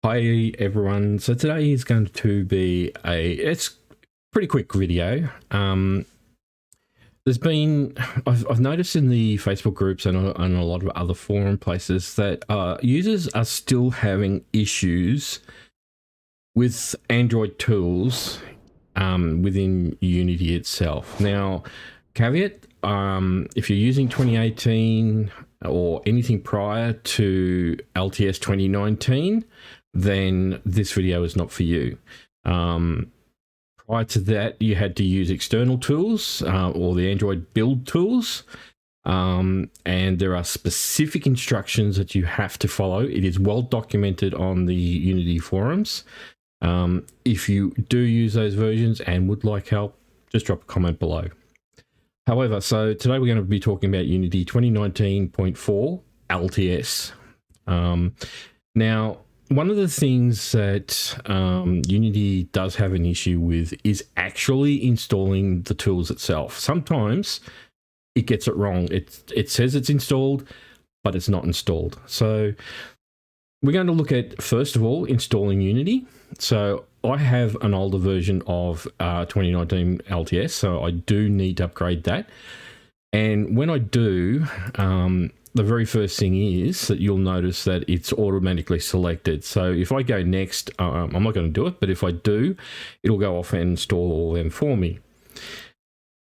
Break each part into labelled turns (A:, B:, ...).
A: Hi everyone. So today is going to be it's pretty quick video. I've noticed in the Facebook groups and a lot of other forum places that users are still having issues with Android tools within Unity itself. Now, caveat, if you're using 2018 or anything prior to LTS 2019, then this video is not for you. Prior to that, you had to use external tools or the Android build tools. And there are specific instructions that you have to follow. It is well documented on the Unity forums. If you do use those versions and would like help, just drop a comment below. However, so today we're going to be talking about Unity 2019.4 LTS. Now, one of the things that Unity does have an issue with is actually installing the tools itself. Sometimes it gets it wrong. It says it's installed, but it's not installed. So we're going to look at, first of all, installing Unity. So I have an older version of 2019 LTS, so I do need to upgrade that. And when I do, the very first thing is that you'll notice that it's automatically selected. So if I go next, I'm not going to do it, but if I do, it'll go off and install all of them for me.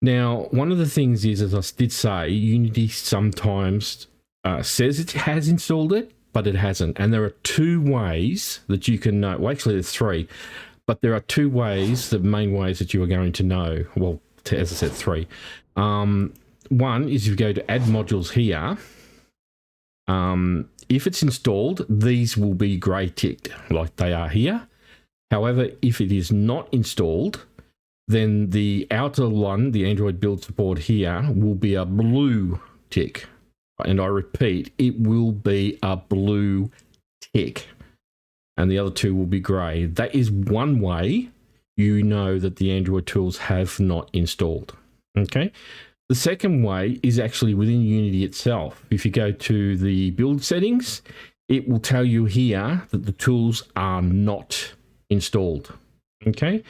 A: Now, one of the things is, as I did say, Unity sometimes says it has installed it, but it hasn't. And there are two ways that you can know. Well, actually, there's three, but there are two ways, the main ways that you are going to know. Well, as I said, three. One is if you go to add modules here. If it's installed, these will be grey ticked like they are here. However, if it is not installed, then the outer one, the Android build support here, will be a blue tick. And I repeat, it will be a blue tick. And the other two will be grey. That is one way you know that the Android tools have not installed. Okay. The second way is actually within Unity itself. If you go to the build settings, it will tell you here that the tools are not installed. Okay.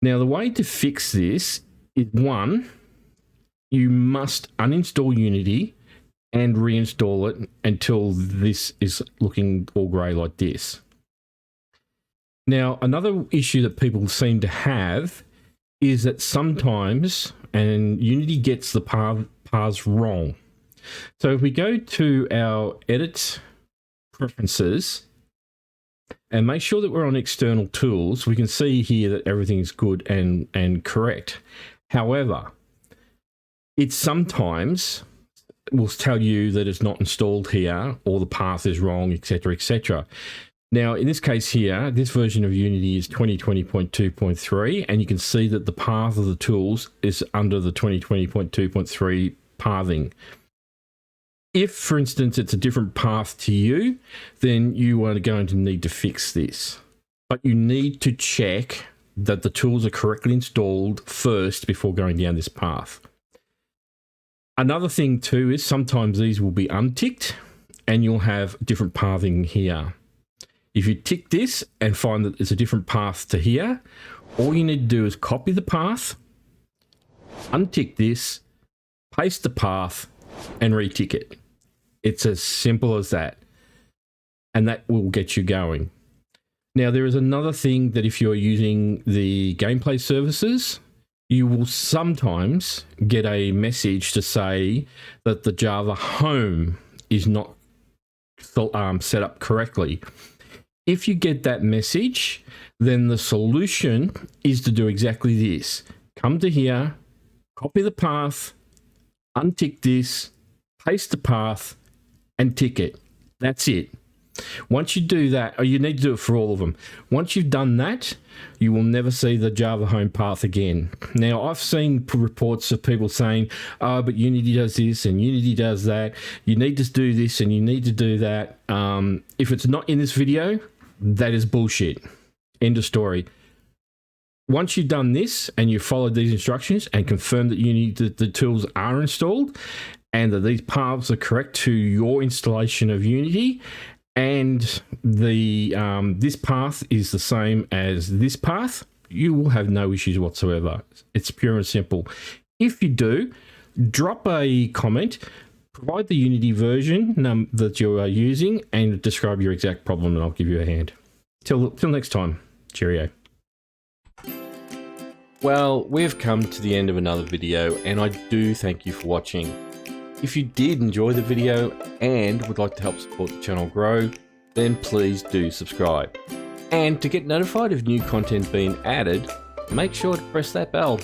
A: Now, the way to fix this is, one, you must uninstall Unity and reinstall it until this is looking all grey like this. Now, another issue that people seem to have is that sometimes, and Unity gets the paths wrong. So if we go to our edit preferences and make sure that we're on external tools, we can see here that everything's good and correct. However, it sometimes will tell you that it's not installed here or the path is wrong, etc., etc. Now, in this case here, this version of Unity is 2020.2.3, and you can see that the path of the tools is under the 2020.2.3 pathing. If, for instance, it's a different path to you, then you are going to need to fix this. But you need to check that the tools are correctly installed first before going down this path. Another thing too is sometimes these will be unticked and you'll have different pathing here. If you tick this and find that it's a different path to here, all you need to do is copy the path, untick this, paste the path, and retick it. It's as simple as that. And that will get you going. Now, there is another thing that if you're using the gameplay services, you will sometimes get a message to say that the Java home is not set up correctly. If you get that message, then the solution is to do exactly this. Come to here, copy the path, untick this, paste the path, and tick it. That's it. Once you do that, or you need to do it for all of them. Once you've done that, you will never see the Java home path again. Now, I've seen reports of people saying, oh, but Unity does this and Unity does that. You need to do this and you need to do that. If it's not in this video, that is bullshit. End of story. Once you've done this and you've followed these instructions and confirmed that the tools are installed and that these paths are correct to your installation of Unity, and the this path is the same as this path, you will have no issues whatsoever. It's pure and simple. If you do, drop a comment, provide the Unity version that you are using, and describe your exact problem, and I'll give you a hand. Till next time, cheerio. Well, we've come to the end of another video, and I do thank you for watching. If you did enjoy the video and would like to help support the channel grow, then please do subscribe. And to get notified of new content being added, make sure to press that bell.